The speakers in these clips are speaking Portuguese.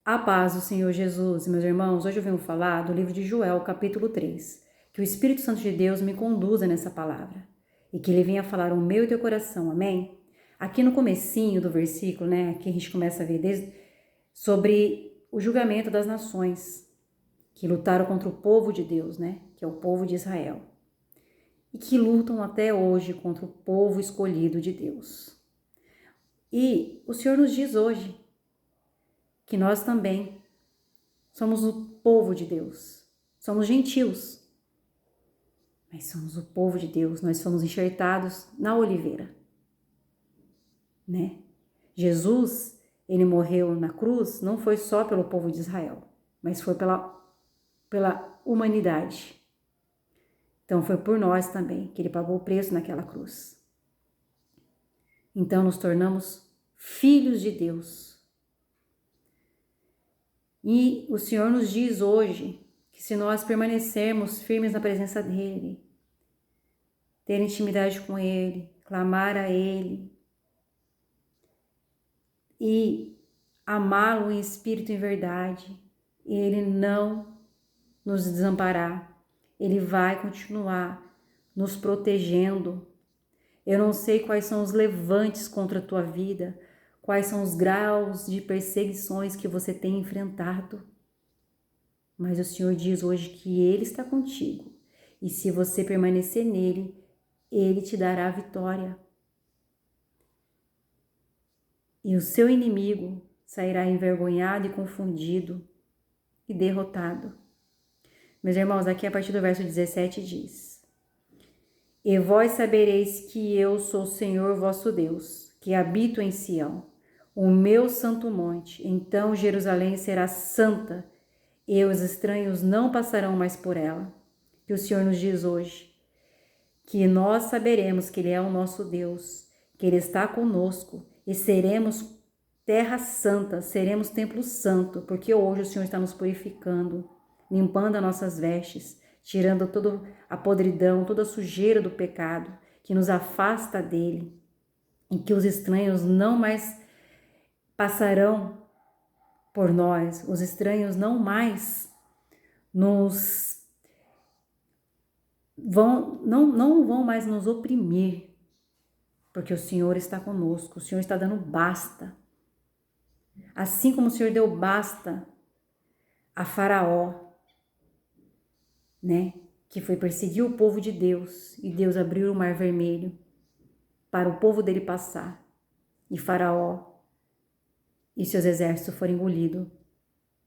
A paz do Senhor Jesus, meus irmãos, hoje eu venho falar do livro de Joel, capítulo 3, que o Espírito Santo de Deus me conduza nessa palavra e que ele venha falar o meu e teu coração, amém? Aqui no comecinho do versículo, aqui a gente começa a ver sobre o julgamento das nações que lutaram contra o povo de Deus, que é o povo de Israel, e que lutam até hoje contra o povo escolhido de Deus. E o Senhor nos diz hoje que nós também somos o povo de Deus, somos gentios, mas somos o povo de Deus, nós somos enxertados na oliveira, Jesus, ele morreu na cruz, não foi só pelo povo de Israel, mas foi pela humanidade. Então foi por nós também que ele pagou o preço naquela cruz. Então nos tornamos filhos de Deus. E o Senhor nos diz hoje que se nós permanecermos firmes na presença dEle, ter intimidade com Ele, clamar a Ele e amá-lo em espírito e em verdade, Ele não nos desamparar, Ele vai continuar nos protegendo. Eu não sei quais são os levantes contra a tua vida, quais são os graus de perseguições que você tem enfrentado. Mas o Senhor diz hoje que Ele está contigo. E se você permanecer nele, Ele te dará a vitória. E o seu inimigo sairá envergonhado e confundido e derrotado. Meus irmãos, aqui a partir do verso 17 diz: E vós sabereis que eu sou o Senhor vosso Deus, que habito em Sião, o meu santo monte. Então Jerusalém será santa, e os estranhos não passarão mais por ela. Que o Senhor nos diz hoje, que nós saberemos que Ele é o nosso Deus, que Ele está conosco, e seremos terra santa, seremos templo santo, porque hoje o Senhor está nos purificando, limpando as nossas vestes, tirando toda a podridão, toda a sujeira do pecado, que nos afasta dEle, e que os estranhos não mais passarão por nós, os estranhos não mais não vão mais nos oprimir, porque o Senhor está conosco, o Senhor está dando basta. Assim como o Senhor deu basta a Faraó, que foi perseguir o povo de Deus, e Deus abriu o mar vermelho para o povo dele passar, e Faraó e seus exércitos foram engolidos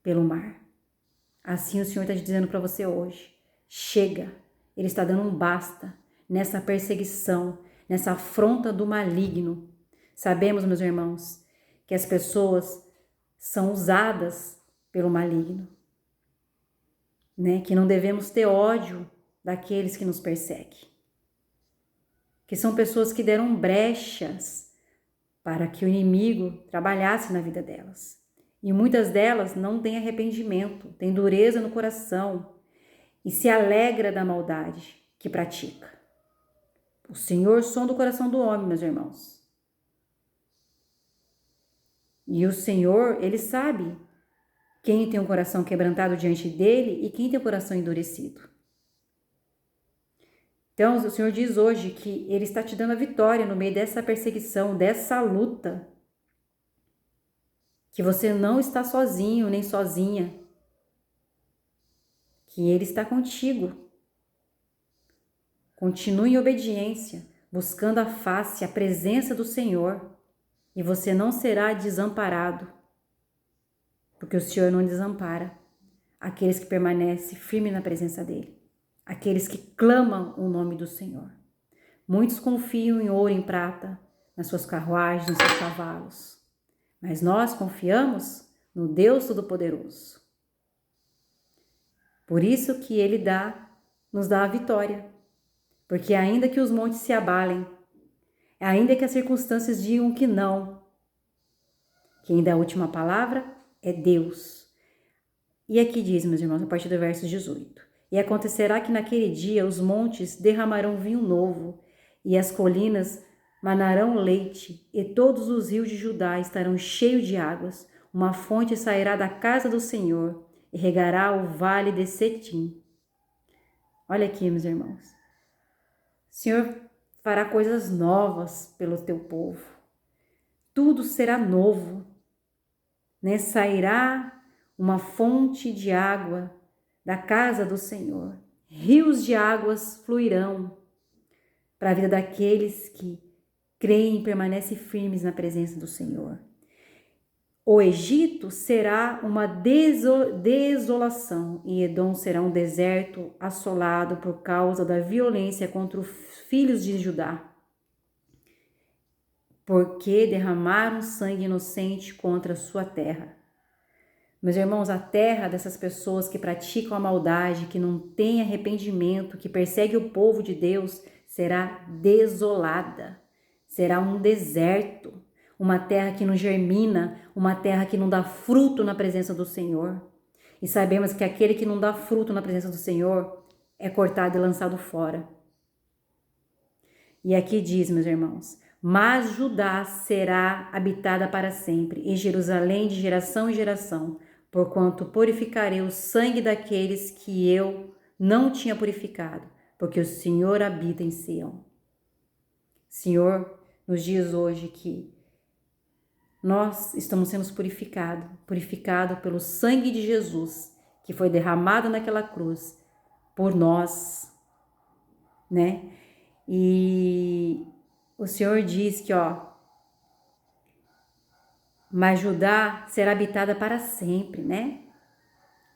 pelo mar. Assim o Senhor está dizendo para você hoje, chega, Ele está dando um basta nessa perseguição, nessa afronta do maligno. Sabemos, meus irmãos, que as pessoas são usadas pelo maligno, que não devemos ter ódio daqueles que nos perseguem, que são pessoas que deram brechas para que o inimigo trabalhasse na vida delas. E muitas delas não têm arrependimento, têm dureza no coração e se alegra da maldade que pratica. O Senhor sonda o coração do homem, meus irmãos. E o Senhor, Ele sabe quem tem um coração quebrantado diante dEle e quem tem o coração endurecido. Então, o Senhor diz hoje que Ele está te dando a vitória no meio dessa perseguição, dessa luta. Que você não está sozinho nem sozinha. Que Ele está contigo. Continue em obediência, buscando a face, a presença do Senhor. E você não será desamparado. Porque o Senhor não desampara aqueles que permanecem firmes na presença dEle. Aqueles que clamam o nome do Senhor. Muitos confiam em ouro e em prata, nas suas carruagens, nos seus cavalos. Mas nós confiamos no Deus Todo-Poderoso. Por isso que Ele nos dá a vitória. Porque ainda que os montes se abalem, ainda que as circunstâncias digam que não, quem dá a última palavra é Deus. E aqui diz, meus irmãos, a partir do verso 18. E acontecerá que naquele dia os montes derramarão vinho novo, e as colinas manarão leite, e todos os rios de Judá estarão cheios de águas, uma fonte sairá da casa do Senhor e regará o vale de Setim. Olha aqui, meus irmãos. O Senhor fará coisas novas pelo teu povo. Tudo será novo, né? Sairá uma fonte de água da casa do Senhor. Rios de águas fluirão para a vida daqueles que creem e permanecem firmes na presença do Senhor. O Egito será uma desolação e Edom será um deserto assolado por causa da violência contra os filhos de Judá, porque derramaram sangue inocente contra a sua terra. Meus irmãos, a terra dessas pessoas que praticam a maldade, que não têm arrependimento, que perseguem o povo de Deus, será desolada, será um deserto, uma terra que não germina, uma terra que não dá fruto na presença do Senhor. E sabemos que aquele que não dá fruto na presença do Senhor é cortado e lançado fora. E aqui diz, meus irmãos, mas Judá será habitada para sempre, e Jerusalém de geração em geração, porquanto purificarei o sangue daqueles que eu não tinha purificado, porque o Senhor habita em Sião. Senhor, nos dias hoje que nós estamos sendo purificados pelo sangue de Jesus, que foi derramado naquela cruz por nós, né? E o Senhor diz que, mas Judá será habitada para sempre, né?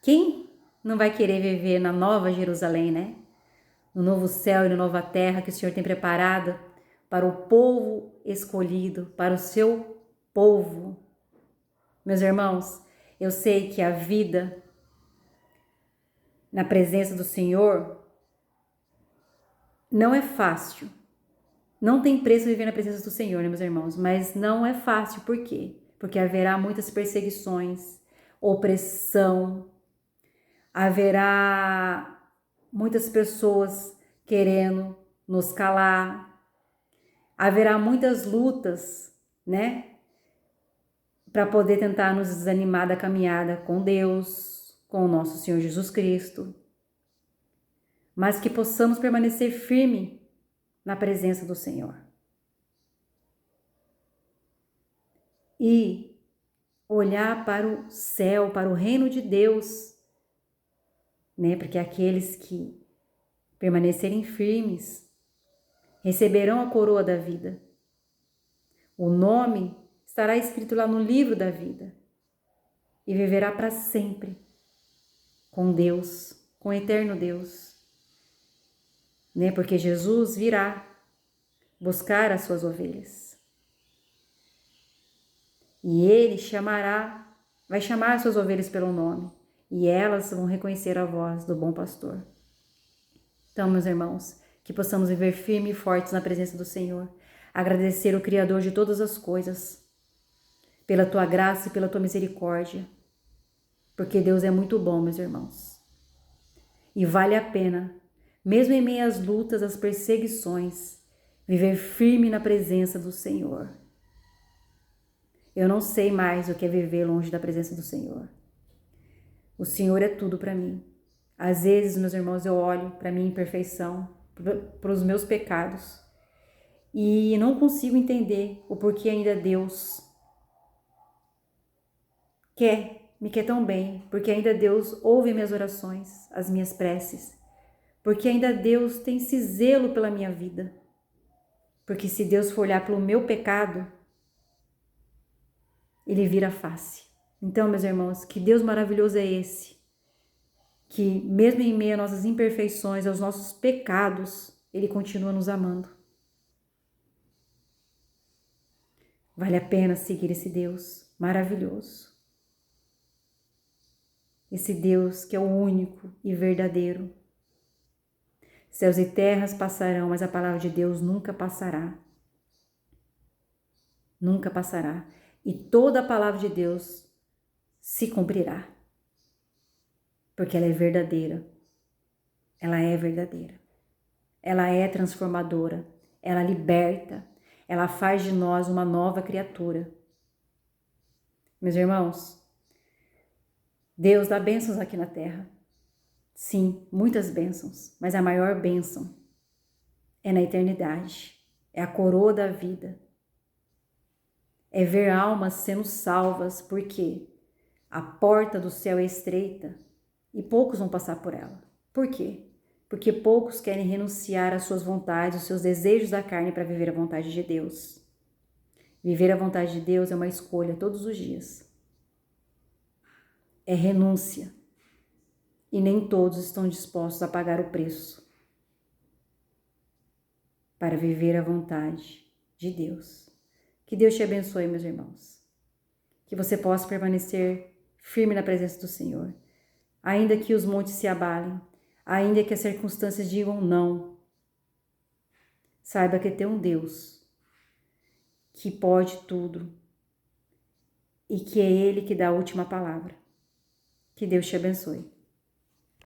Quem não vai querer viver na nova Jerusalém, né? No novo céu e na nova terra que o Senhor tem preparado para o povo escolhido, para o seu povo. Meus irmãos, eu sei que a vida na presença do Senhor não é fácil. Não tem preço viver na presença do Senhor, né, meus irmãos? Mas não é fácil, por quê? Porque haverá muitas perseguições, opressão, haverá muitas pessoas querendo nos calar, haverá muitas lutas, né? Para poder tentar nos desanimar da caminhada com Deus, com o nosso Senhor Jesus Cristo. Mas que possamos permanecer firme na presença do Senhor. E olhar para o céu, para o reino de Deus, né? Porque aqueles que permanecerem firmes receberão a coroa da vida. O nome estará escrito lá no livro da vida e viverá para sempre com Deus, com o eterno Deus, né? Porque Jesus virá buscar as suas ovelhas. E ele vai chamar as suas ovelhas pelo nome, e elas vão reconhecer a voz do bom pastor. Então, meus irmãos, que possamos viver firmes e fortes na presença do Senhor, agradecer o Criador de todas as coisas, pela tua graça e pela tua misericórdia, porque Deus é muito bom, meus irmãos. E vale a pena, mesmo em meio às lutas, às perseguições, viver firme na presença do Senhor. Eu não sei mais o que é viver longe da presença do Senhor. O Senhor é tudo para mim. Às vezes, meus irmãos, eu olho para minha imperfeição, para os meus pecados, e não consigo entender o porquê ainda Deus me quer tão bem, porque ainda Deus ouve minhas orações, as minhas preces, porque ainda Deus tem esse zelo pela minha vida. Porque se Deus for olhar pelo meu pecado, Ele vira a face. Então, meus irmãos, que Deus maravilhoso é esse, que mesmo em meio às nossas imperfeições, aos nossos pecados, Ele continua nos amando. Vale a pena seguir esse Deus maravilhoso. Esse Deus que é o único e verdadeiro. Céus e terras passarão, mas a palavra de Deus nunca passará. Nunca passará. E toda a palavra de Deus se cumprirá. Porque ela é verdadeira. Ela é verdadeira. Ela é transformadora. Ela liberta. Ela faz de nós uma nova criatura. Meus irmãos, Deus dá bênçãos aqui na terra. Sim, muitas bênçãos, mas a maior bênção é na eternidade. É a coroa da vida. É ver almas sendo salvas, porque a porta do céu é estreita e poucos vão passar por ela. Por quê? Porque poucos querem renunciar às suas vontades, aos seus desejos da carne para viver a vontade de Deus. Viver a vontade de Deus é uma escolha todos os dias. É renúncia. E nem todos estão dispostos a pagar o preço para viver a vontade de Deus. Que Deus te abençoe, meus irmãos. Que você possa permanecer firme na presença do Senhor. Ainda que os montes se abalem, ainda que as circunstâncias digam não, saiba que tem um Deus que pode tudo e que é Ele que dá a última palavra. Que Deus te abençoe.